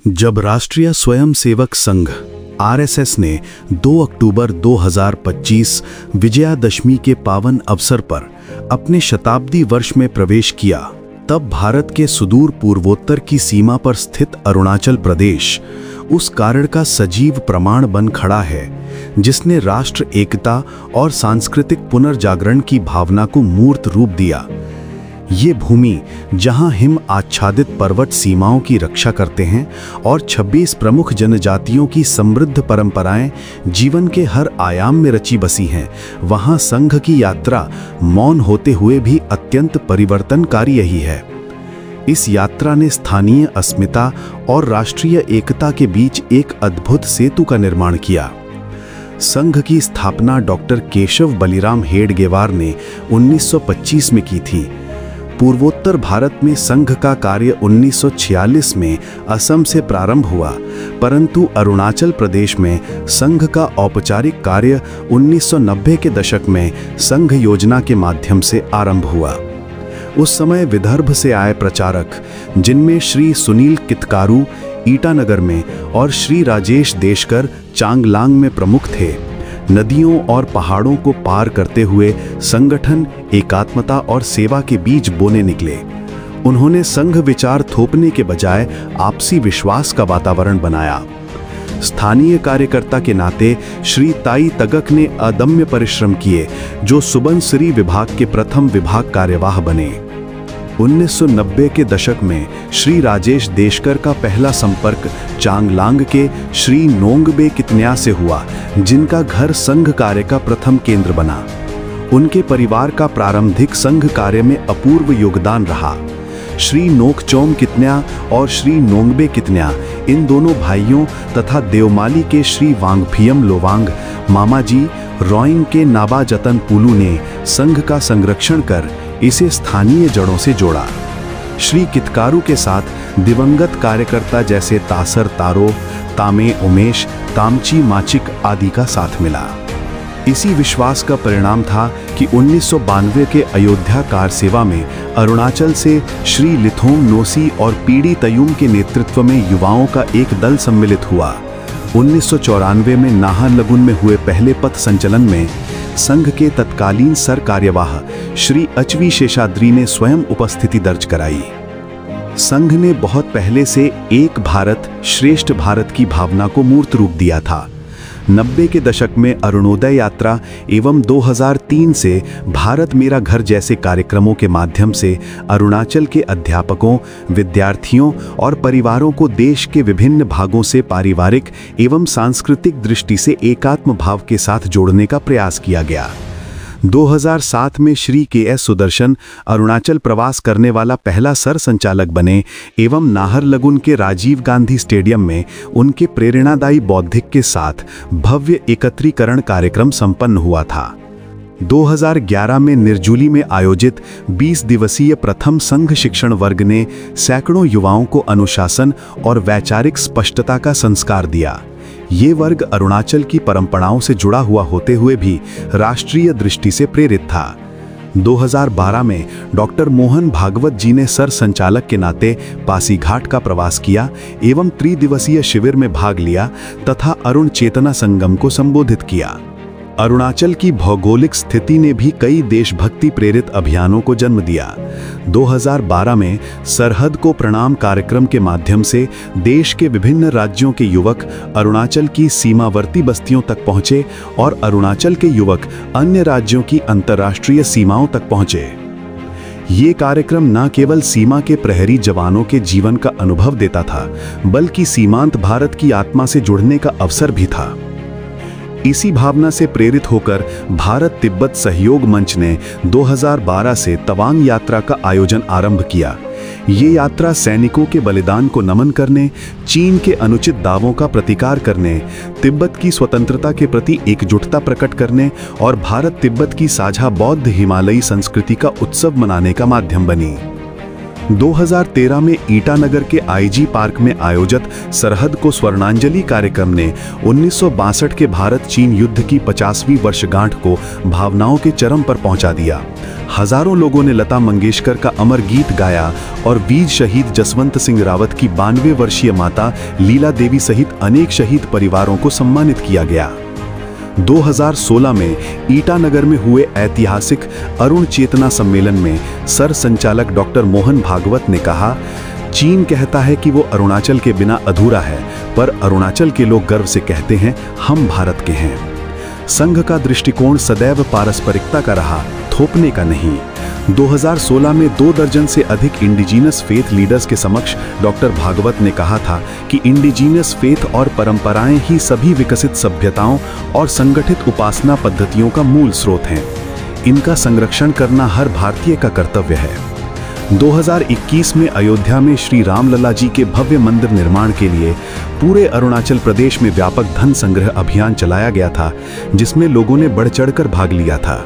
जब राष्ट्रीय स्वयंसेवक संघ आरएसएस ने 2 अक्टूबर 2025 विजयादशमी के पावन अवसर पर अपने शताब्दी वर्ष में प्रवेश किया, तब भारत के सुदूर पूर्वोत्तर की सीमा पर स्थित अरुणाचल प्रदेश उस कारण का सजीव प्रमाण बन खड़ा है जिसने राष्ट्र एकता और सांस्कृतिक पुनर्जागरण की भावना को मूर्त रूप दिया। ये भूमि जहां हिम आच्छादित पर्वत सीमाओं की रक्षा करते हैं और 26 प्रमुख जनजातियों की समृद्ध परंपराएं जीवन के हर आयाम में रची बसी हैं, वहां संघ की यात्रा मौन होते हुए भी अत्यंत परिवर्तनकारी रही है। इस यात्रा ने स्थानीय अस्मिता और राष्ट्रीय एकता के बीच एक अद्भुत सेतु का निर्माण किया। संघ की स्थापना डॉक्टर केशव बलिराम हेडगेवार ने 1925 में की थी। पूर्वोत्तर भारत में संघ का कार्य 1946 में असम से प्रारंभ हुआ, परंतु अरुणाचल प्रदेश में संघ का औपचारिक कार्य 1990 के दशक में संघ योजना के माध्यम से आरंभ हुआ। उस समय विदर्भ से आए प्रचारक, जिनमें श्री सुनील कितकारू ईटानगर में और श्री राजेश देशकर चांगलांग में प्रमुख थे, नदियों और पहाड़ों को पार करते हुए संगठन, एकात्मता और सेवा के बीज बोने निकले। उन्होंने संघ विचार थोपने के बजाय आपसी विश्वास का वातावरण बनाया। स्थानीय कार्यकर्ता के नाते श्री ताई तगक ने अदम्य परिश्रम किए, जो सुबनसिरी विभाग के प्रथम विभाग कार्यवाह बने। 1990 के दशक में श्री राजेश देशकर का पहला संपर्क चांगलांग के श्री नोंगबे कितन्या से हुआ, जिनका घर संघ कार्य का प्रथम केंद्र बना। उनके परिवार का प्रारंभिक संघ कार्य में अपूर्व योगदान रहा। श्री नोकचोम कितन्या और श्री नोंगबे कितन्या, इन दोनों भाइयों तथा देवमाली के श्री वांगफियम लोवांग, मामाजी रोइंग के नाबा जतन पुलू ने संघ का संरक्षण कर इसे स्थानीय जड़ों से जोड़ा। श्री कितकारू के साथ दिवंगत कार्यकर्ता जैसे तासर तारो, तामे उमेश, तामची माचिक आदि का साथ मिला। इसी विश्वास का परिणाम था कि 1992 के अयोध्या कार सेवा में अरुणाचल से श्री लिथोम नोसी और पीडी तयुम के नेतृत्व में युवाओं का एक दल सम्मिलित हुआ। 1994 में नाहरलगुन में हुए पहले पथ संचलन में संघ के तत्कालीन सर कार्यवाह श्री अचवी शेषाद्री ने स्वयं उपस्थिति दर्ज कराई। संघ ने बहुत पहले से एक भारत श्रेष्ठ भारत की भावना को मूर्त रूप दिया था। 90 के दशक में अरुणोदय यात्रा एवं 2003 से भारत मेरा घर जैसे कार्यक्रमों के माध्यम से अरुणाचल के अध्यापकों, विद्यार्थियों और परिवारों को देश के विभिन्न भागों से पारिवारिक एवं सांस्कृतिक दृष्टि से एकात्म भाव के साथ जोड़ने का प्रयास किया गया। 2007 में श्री के.एस. सुदर्शन अरुणाचल प्रवास करने वाला पहला सर संचालक बने एवं नाहरलगुन के राजीव गांधी स्टेडियम में उनके प्रेरणादायी बौद्धिक के साथ भव्य एकत्रीकरण कार्यक्रम संपन्न हुआ था। 2011 में निर्जुली में आयोजित 20 दिवसीय प्रथम संघ शिक्षण वर्ग ने सैकड़ों युवाओं को अनुशासन और वैचारिक स्पष्टता का संस्कार दिया। ये वर्ग अरुणाचल की परंपराओं से जुड़ा हुआ होते हुए भी राष्ट्रीय दृष्टि से प्रेरित था। 2012 में डॉक्टर मोहन भागवत जी ने सर संचालक के नाते पासीघाट का प्रवास किया एवं त्रिदिवसीय शिविर में भाग लिया तथा अरुण चेतना संगम को संबोधित किया। अरुणाचल की भौगोलिक स्थिति ने भी कई देशभक्ति प्रेरित अभियानों को जन्म दिया। 2012 में सरहद को प्रणाम कार्यक्रम के माध्यम से देश के विभिन्न राज्यों के युवक अरुणाचल की सीमावर्ती बस्तियों तक पहुंचे और अरुणाचल के युवक अन्य राज्यों की अंतर्राष्ट्रीय सीमाओं तक पहुंचे। ये कार्यक्रम न केवल सीमा के प्रहरी जवानों के जीवन का अनुभव देता था, बल्कि सीमांत भारत की आत्मा से जुड़ने का अवसर भी था। इसी भावना से प्रेरित होकर भारत तिब्बत सहयोग मंच ने 2012 से तवांग यात्रा का आयोजन आरंभ किया। ये यात्रा सैनिकों के बलिदान को नमन करने, चीन के अनुचित दावों का प्रतिकार करने, तिब्बत की स्वतंत्रता के प्रति एकजुटता प्रकट करने और भारत तिब्बत की साझा बौद्ध हिमालयी संस्कृति का उत्सव मनाने का माध्यम बनी। 2013 में ईटानगर के आईजी पार्क में आयोजित सरहद को स्वर्णांजलि कार्यक्रम ने 1962 के भारत चीन युद्ध की 50वीं वर्षगांठ को भावनाओं के चरम पर पहुंचा दिया। हजारों लोगों ने लता मंगेशकर का अमर गीत गाया और वीर शहीद जसवंत सिंह रावत की 92 वर्षीय माता लीला देवी सहित अनेक शहीद परिवारों को सम्मानित किया गया। 2016 में ईटानगर में हुए ऐतिहासिक अरुण चेतना सम्मेलन में सर संचालक डॉक्टर मोहन भागवत ने कहा, चीन कहता है कि वो अरुणाचल के बिना अधूरा है, पर अरुणाचल के लोग गर्व से कहते हैं हम भारत के हैं। संघ का दृष्टिकोण सदैव पारस्परिकता का रहा, थोपने का नहीं। 2016 में 2 दर्जन से अधिक इंडिजीनस फेथ लीडर्स के समक्ष डॉक्टर भागवत ने कहा था कि इंडिजीनस फेथ और परंपराएं ही सभी विकसित सभ्यताओं और संगठित उपासना पद्धतियों का मूल स्रोत हैं। इनका संरक्षण करना हर भारतीय का कर्तव्य है। 2021 में अयोध्या में श्री रामलला जी के भव्य मंदिर निर्माण के लिए पूरे अरुणाचल प्रदेश में व्यापक धन संग्रह अभियान चलाया गया था, जिसमें लोगों ने बढ़ चढ़कर भाग लिया था।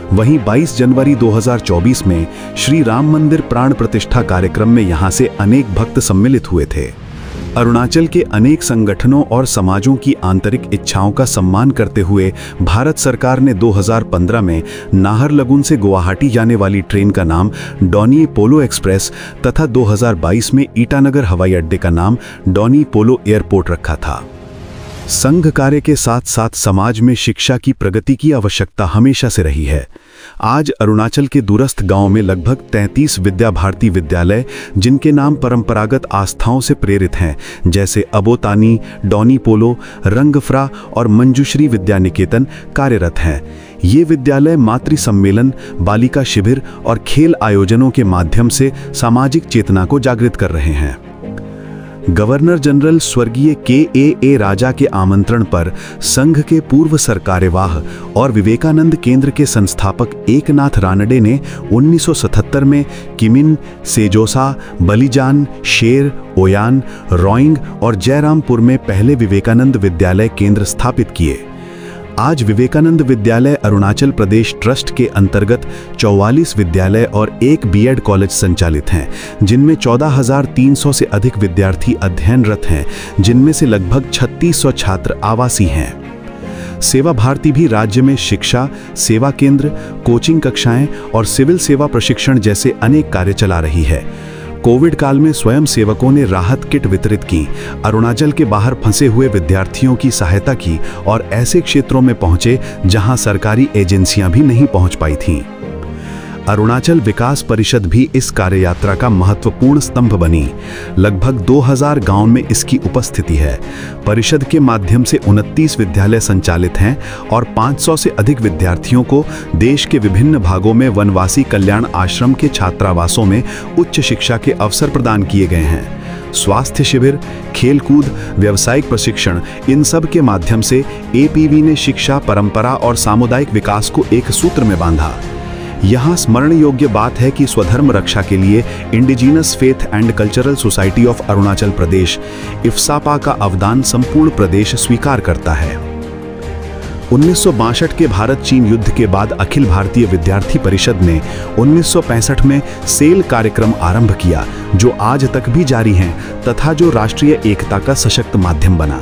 वहीं 22 जनवरी 2024 में श्री राम मंदिर प्राण प्रतिष्ठा कार्यक्रम में यहां से अनेक भक्त सम्मिलित हुए थे। अरुणाचल के अनेक संगठनों और समाजों की आंतरिक इच्छाओं का सम्मान करते हुए भारत सरकार ने 2015 में नाहरलगुन से गुवाहाटी जाने वाली ट्रेन का नाम डोनी पोलो एक्सप्रेस तथा 2022 में ईटानगर हवाई अड्डे का नाम डोनी पोलो एयरपोर्ट रखा था। संघ कार्य के साथ साथ समाज में शिक्षा की प्रगति की आवश्यकता हमेशा से रही है। आज अरुणाचल के दूरस्थ गांवों में लगभग 33 विद्या भारती विद्यालय, जिनके नाम परंपरागत आस्थाओं से प्रेरित हैं, जैसे अबोतानी, डोनी पोलो, रंगफ्रा और मंजुश्री विद्या निकेतन, कार्यरत हैं। ये विद्यालय मातृ सम्मेलन, बालिका शिविर और खेल आयोजनों के माध्यम से सामाजिक चेतना को जागृत कर रहे हैं। गवर्नर जनरल स्वर्गीय के राजा के आमंत्रण पर संघ के पूर्व सरकार्यवाह और विवेकानंद केंद्र के संस्थापक एकनाथ रानडे ने 1977 में किमिन, सेजोसा, बलिजान, शेर, ओयान, रोइंग और जयरामपुर में पहले विवेकानंद विद्यालय केंद्र स्थापित किए। आज विवेकानंद विद्यालय अरुणाचल प्रदेश ट्रस्ट के अंतर्गत 44 विद्यालय और 1 बीएड कॉलेज संचालित हैं, जिनमें 14,300 से अधिक विद्यार्थी अध्ययनरत हैं, जिनमें से लगभग 3600 छात्र आवासी हैं। सेवा भारती भी राज्य में शिक्षा, सेवा केंद्र, कोचिंग कक्षाएं और सिविल सेवा प्रशिक्षण जैसे अनेक कार्य चला रही है। कोविड काल में स्वयं सेवकों ने राहत किट वितरित की, अरुणाचल के बाहर फंसे हुए विद्यार्थियों की सहायता की और ऐसे क्षेत्रों में पहुंचे जहां सरकारी एजेंसियां भी नहीं पहुंच पाई थीं। अरुणाचल विकास परिषद भी इस कार्ययात्रा का महत्वपूर्ण स्तंभ बनी। लगभग 2000 गांव में इसकी उपस्थिति है। परिषद के माध्यम से 29 विद्यालय संचालित हैं और 500 से अधिक विद्यार्थियों को देश के विभिन्न भागों में वनवासी कल्याण आश्रम के छात्रावासों में उच्च शिक्षा के अवसर प्रदान किए गए हैं। स्वास्थ्य शिविर, खेलकूद, व्यावसायिक प्रशिक्षण, इन सब के माध्यम से एपीवी ने शिक्षा, परंपरा और सामुदायिक विकास को एक सूत्र में बांधा। यहाँ स्मरण योग्य बात है कि स्वधर्म रक्षा के लिए indigenous faith and cultural society of Arunachal Pradesh इफ्सापा का अवदान संपूर्ण प्रदेश स्वीकार करता है। 1962 के भारत चीन युद्ध के बाद अखिल भारतीय विद्यार्थी परिषद ने 1965 में सेल कार्यक्रम आरंभ किया, जो आज तक भी जारी हैं तथा जो राष्ट्रीय एकता का सशक्त माध्यम बना।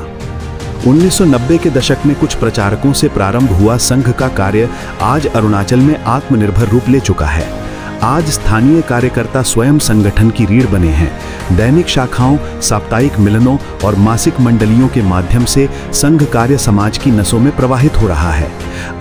1990 के दशक में कुछ प्रचारकों से प्रारंभ हुआ संघ का कार्य आज अरुणाचल में आत्मनिर्भर रूप ले चुका है। आज स्थानीय कार्यकर्ता स्वयं संगठन की रीढ़ बने हैं। दैनिक शाखाओं, साप्ताहिक मिलनों और मासिक मंडलियों के माध्यम से संघ कार्य समाज की नसों में प्रवाहित हो रहा है।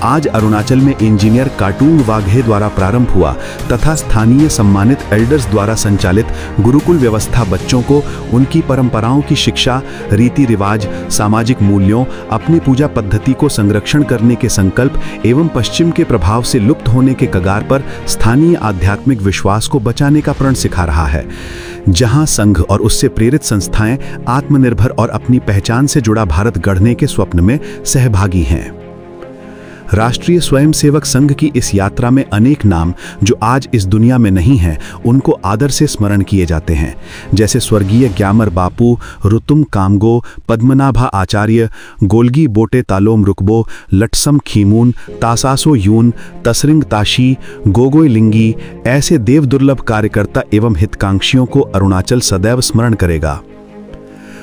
आज अरुणाचल में इंजीनियर कार्टून वाघे द्वारा प्रारंभ हुआ तथा स्थानीय सम्मानित एल्डर्स द्वारा संचालित गुरुकुल व्यवस्था बच्चों को उनकी परंपराओं की शिक्षा, रीति रिवाज, सामाजिक मूल्यों, अपनी पूजा पद्धति को संरक्षण करने के संकल्प एवं पश्चिम के प्रभाव से लुप्त होने के कगार पर स्थानीय आध्यात्मिक विश्वास को बचाने का प्रण सिखा रहा है। जहां संघ और उससे प्रेरित संस्थाएं आत्मनिर्भर और अपनी पहचान से जुड़ा भारत गढ़ने के स्वप्न में सहभागी हैं। राष्ट्रीय स्वयंसेवक संघ की इस यात्रा में अनेक नाम जो आज इस दुनिया में नहीं हैं, उनको आदर से स्मरण किए जाते हैं, जैसे स्वर्गीय ग्यामर बापू, रुतुम कामगो, पद्मनाभा आचार्य, गोल्गी बोटे तालोम रुकबो, लटसम खीमून, तासासो यून, तसरिंग ताशी, गोगोई लिंगी। ऐसे देव दुर्लभ कार्यकर्ता एवं हितकांक्षियों को अरुणाचल सदैव स्मरण करेगा।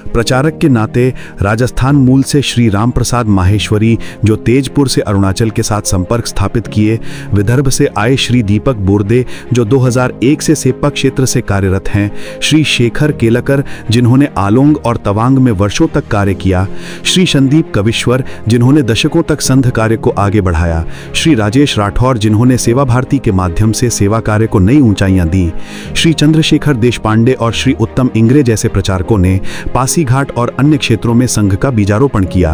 प्रचारक के नाते राजस्थान मूल से श्री राम प्रसाद माहेश्वरी, जो तेजपुर से अरुणाचल के साथ संपर्क स्थापित किए, विदर्भ से आए श्री दीपक बोरदे, जो 2001 से सेप्पा क्षेत्र से कार्यरत हैं, श्री शेखर केलकर, जिन्होंने आलोंग और तवांग में वर्षों तक कार्य किया, श्री संदीप कविश्वर, जिन्होंने दशकों तक संघ कार्य को आगे बढ़ाया, श्री राजेश राठौर, जिन्होंने सेवा भारती के माध्यम से सेवा कार्य को नई ऊंचाइयां दी, श्री चंद्रशेखर देशपांडे और श्री उत्तम इंगरे जैसे प्रचारकों ने पासी घाट और अन्य क्षेत्रों में संघ का बीजारोपण किया।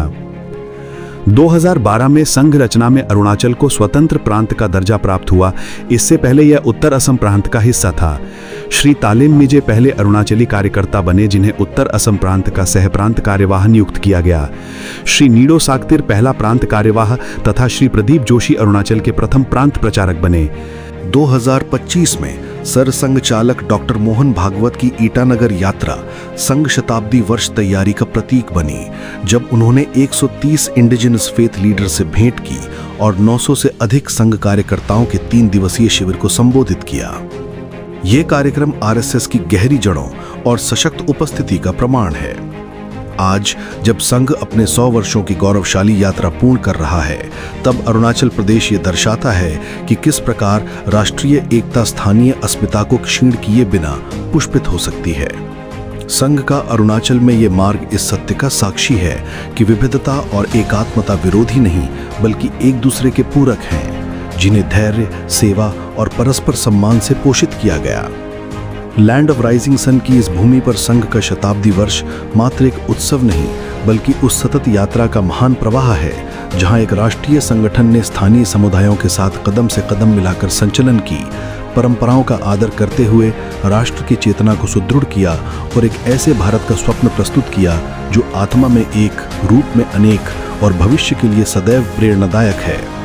2012 में संघ रचना में अरुणाचल को स्वतंत्र प्रांत का दर्जा प्राप्त हुआ। इससे पहले यह उत्तर असम प्रांत का हिस्सा था। श्री तालिम मिजे पहले अरुणाचली कार्यकर्ता बने, जिन्हें उत्तर असम प्रांत का सह प्रांत कार्यवाह नियुक्त किया गया। श्री नीडो साक्तिर पहला प्रांत कार्यवाह तथा श्री प्रदीप जोशी अरुणाचल के प्रथम प्रांत प्रचारक बने। 2025 में सरसंघ चालक डॉक्टर मोहन भागवत की ईटानगर यात्रा संघ शताब्दी वर्ष तैयारी का प्रतीक बनी, जब उन्होंने 130 इंडिजिनस फेथ लीडर से भेंट की और 900 से अधिक संघ कार्यकर्ताओं के 3 दिवसीय शिविर को संबोधित किया। यह कार्यक्रम आरएसएस की गहरी जड़ों और सशक्त उपस्थिति का प्रमाण है। आज जब संघ अपने 100 वर्षों की गौरवशाली यात्रा पूर्ण कर रहा है, तब अरुणाचल प्रदेश ये दर्शाता है कि किस प्रकार राष्ट्रीय एकता स्थानीय अस्मिता को क्षीण किए बिना पुष्पित हो सकती है। संघ का अरुणाचल में ये मार्ग इस सत्य का साक्षी है कि विविधता और एकात्मता विरोधी नहीं, बल्कि एक दूसरे के पूरक हैं, जिन्हें धैर्य, सेवा और परस्पर सम्मान से पोषित किया गया। लैंड ऑफ राइजिंग सन की इस भूमि पर संघ का शताब्दी वर्ष मात्र एक उत्सव नहीं, बल्कि उस सतत यात्रा का महान प्रवाह है, जहां एक राष्ट्रीय संगठन ने स्थानीय समुदायों के साथ कदम से कदम मिलाकर संचलन की, परंपराओं का आदर करते हुए राष्ट्र की चेतना को सुदृढ़ किया और एक ऐसे भारत का स्वप्न प्रस्तुत किया जो आत्मा में एक, रूप में अनेक और भविष्य के लिए सदैव प्रेरणादायक है।